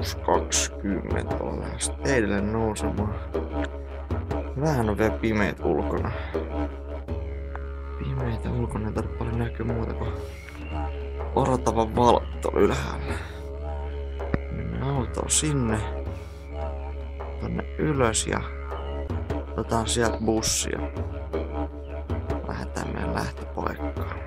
6.20 on lähes teille nousemaan. Vähän on vielä pimeät ulkona. Pimeitä ulkona ei tarvitse paljon näkyä muuta kuin orotavan valot tuolla ylhäällä. Mennään autoon sinne. Tonne ylös ja otetaan sieltä bussia. Lähdetään meidän lähtöpaikkaan.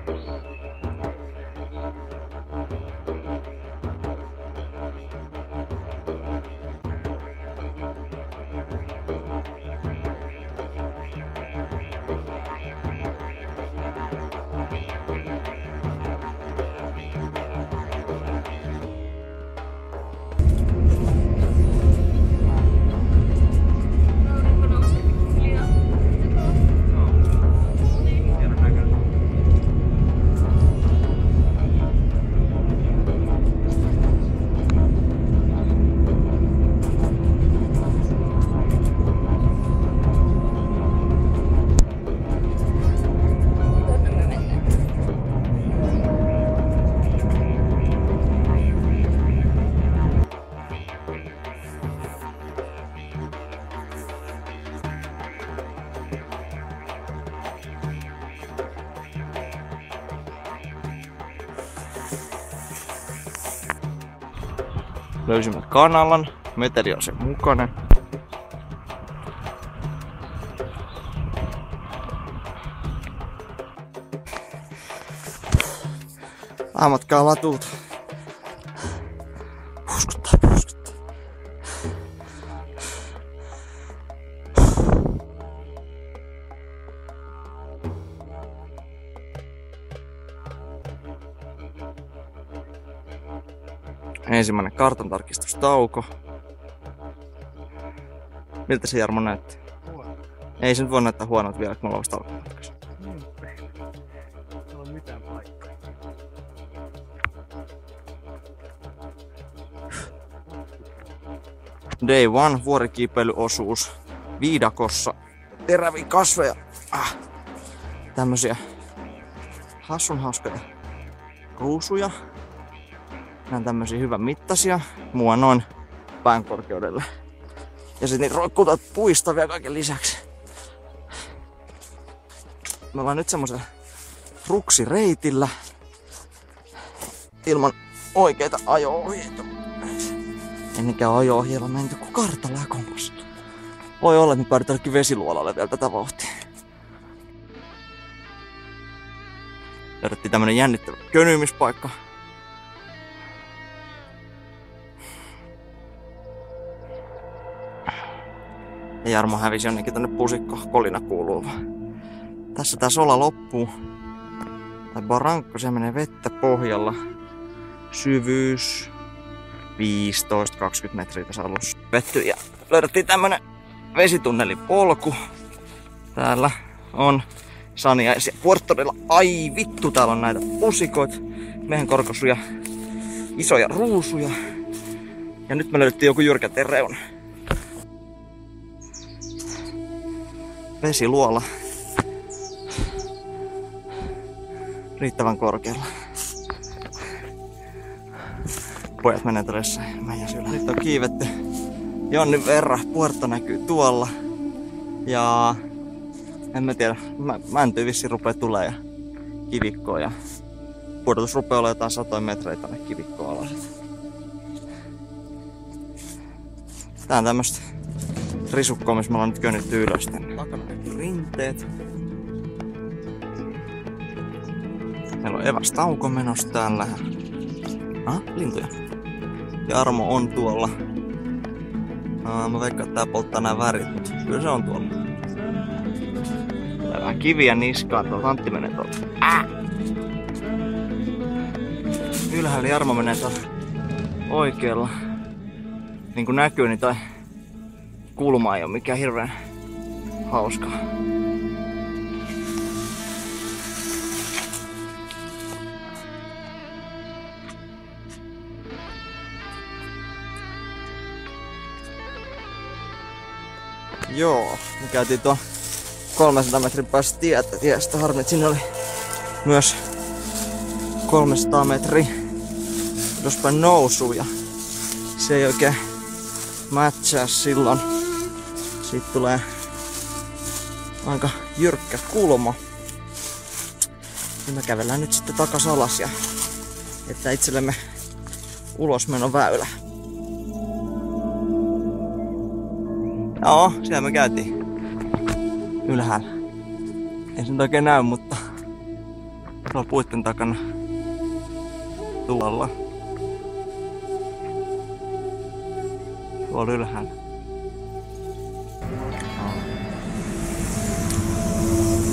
Löysimme kanalan, meteli on sen mukainen. Vähän matkaa latulta. Puskuttaa. Ensimmäinen kartantarkistustauko. Miltä se Jarmo näytti? Ei se nyt voi näyttää huonolta vielä, kun me ollaan vasta alkumatkassa. Ei ole mitään paikkaa. Day 1 vuorikiipeilyosuus viidakossa. Teräviä kasveja. Tämmösiä hassun hauskoja ruusuja. Nämä on tämmösiä hyvän mittaisia, mua noin pään korkeudelle. Ja sit niitä roikkutat puistavia kaiken lisäksi. Me ollaan nyt semmosella ruksireitillä ilman oikeita ajo-ohjeita. Ennenkään ajo-ohjeilla menty kuin kartalla ja kompassilla. Voi olla, että me päädytään vesiluolalle vielä tätä vauhtia. Löydettiin tämmönen jännittävä könyymispaikka. Ja Jarmo hävisi jonnekin tonne pusikko, kolina kuuluu vaan. Tässä tää sola loppuu. Tai barankko, se menee vettä pohjalla. Syvyys 15-20 metriä tässä alussa vetty. Ja löydettiin tämmönen vesitunnelipolku. Täällä on saniaisia Puertorilla. Ai vittu, täällä on näitä pusikoita, mehenkorkosuja, isoja ruusuja. Ja nyt me löydettiin joku jyrkä reuna. Vesiluola. Riittävän korkealla. Pojat menee tresseihin. Nyt on kiivetty jonnin verran. Puerto näkyy tuolla. Ja en mä tiedä. Mäntyy vissiin rupee tulee ja kivikkoa. Ja pudotus rupeaa olemaan jotain 100 metriä tonne kivikkoa alas. Tää on tämmöstä risukkoa, missä me ollaan nyt köynnitty ylös tänne. Takana rinteet. Meillä on evästauko menossa täällä. Lintuja. Jarmo on tuolla. Mä veikkaan, että tää polttaa nää värit, mutta kyllä se on tuolla. Tää vähän kiviä niskaan, tuolta Antti menee tuolta. Ylhäällä Jarmo menee tuolla oikealla. Niin kuin näkyy, niin toi kulma ei oo mikään hirveän hauskaa. Joo, me käytiin tuon 300 metrin päästä tiestä. Harmi, että sinne oli myös 300 metriä ylöspäin nousuja. se ei oikein matchaa silloin. Siitä tulee aika jyrkkä kulma. Ja me kävellään nyt sitten takas alas ja että itsellemme ulosmenon väylä. Joo, siellä me käytiin ylhäällä. Ei se nyt oikein näy, mutta tuolla puitten takana tuolla. Tuolla ylhäällä.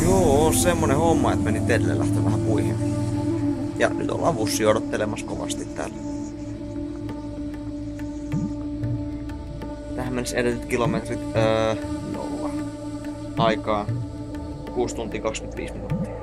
Joo, semmonen homma, että meni Tedelle lähteä vähän puihin. Ja nyt ollaan bussi odottelemassa kovasti täällä. Tähän mennessä edetyt kilometrit 0. Aikaa 6 tuntia 25 minuuttia.